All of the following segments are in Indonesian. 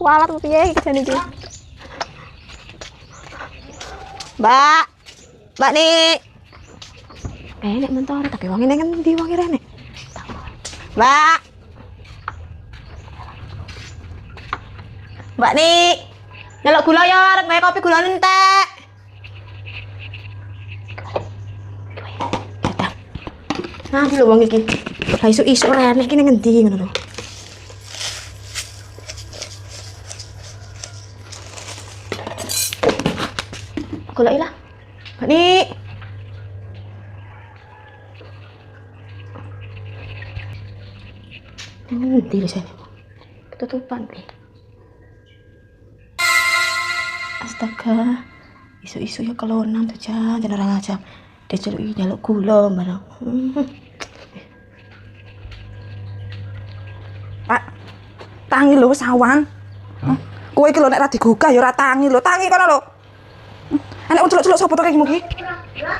kualat piye iki jane iki. Mbak. Mbak nih. Nek mentor tapi wong ini ngendi wong rene. Mbak. Mbak nih. Nyelok gula ya, arep gawe kopi gula entek. Nah, iki lho wong iki. Lah isuk-isuk rene iki ning ngendi ngono lho. Goleki lah. Mbak nih. Ngendi lho sene. Ketutupan nih. Astaga, isu-isu ya kelonan tuh jangan orang aja. Dia celuk jaluk gula barang. Pak, tangi lho wis awan. Kowe iki lho nek ra digugah ya ora tangi lho, tangi kono lho. Enek wong celuk-celuk sapa to iki mugi?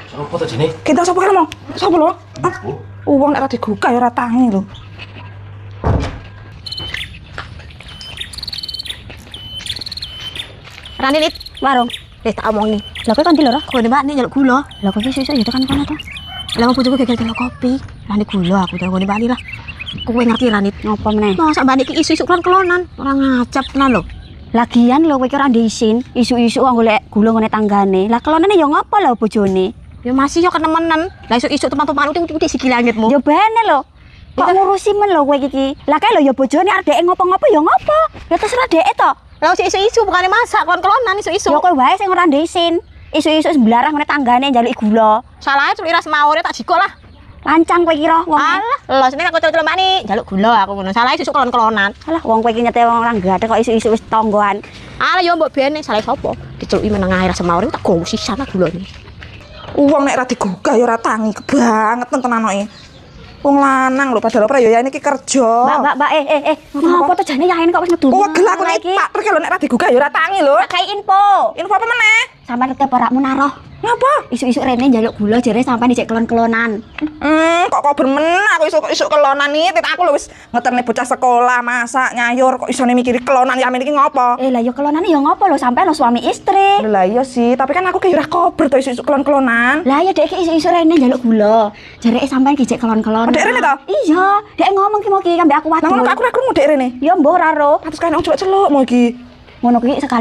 Sopo to jene? Kita sapa kene mau? Sapa lho? Wong nek ra digugah ya ora tangi lho. Rani nih, warung. Tak omong nih. Lah kowe kon ndi lho, Ra? Kowe Mbak nih njaluk gula. Lah kowe sesuk ya tekan kono to. Lah mau bojoku geger kopi. Rani gula aku tekan Mbak nih lah. Kowe ngerti Rani ngopo meneh? Masa Mbak nih iki isu-isu kelon-kelonan, ora ngajap tenan lho. Lagian lho kowe iki ora ndisin, isu-isu wong golek gula ngene tanggane. Lah kelonane ya ngopo lho bojone? Ya masih yo kenemenen. Lah isu-isu teman-teman utik-utik siki langitmu. Ya bene lho. Kok ngurusi men lho kowe iki. Lah kae lho ya bojone arep dhek ngopo-ngopo ya ngopo? Ya terserah dhek to. Lah isu-isu bukannya masak kelon-kelonan isu-isu. Ya kowe wae sing ora ndisin. Isu-isu sembelarah ngene tanggane njaluk gula. Salahe celuk iras maure tak jiko lah. Lancang kowe kira wong. Alah, lho sini aku celuk-celuk Mbak nih, njaluk gula aku ngono. Salahe isu kelon-kelonan. Alah wong kowe iki nyete wong ora gathek kok isu-isu wis tonggoan. Alah yo mbok bene salahe sapa? Diceluki meneng ae ras maure tak gowo sisan gulane. Wong nek ra digugah ya ora tangi banget tenan iki. Wong lanang lho padahal prayoyane iki kerja. Mbak, ngopo to jane yaene kok wis ngedungu. Oh, gelak aku iki. Pak, pergi lho nek ra digugah ya ora tangi lho. Tak kai info. Info apa meneh? Sampai tetep ora munaroh. Ngapa? Isu-isu rene njaluk gula jare sampai dicek kelon-kelonan. Kok bermen aku isuk kelonan iki. Aku lho wis ngeterne bocah sekolah, masak, nyayur kok isone mikiri kelonan ya iki ngopo? Lah ya kelonane ya ngopo lho sampai lo suami istri. Lah iya sih, tapi kan aku ki ora kober to isuk kelon-kelonan. Lah ya dek iki isu-isu rene njaluk gula. Jare sampai dicek kelon-kelonan. Dek rene to? Iya, dek ngomong ki mau ki ambek aku waduh. Lah ngono aku ora krungu dek rene. Ya mbok ora ro. Patus kan celuk-celuk mau iki. Ngono ki sekali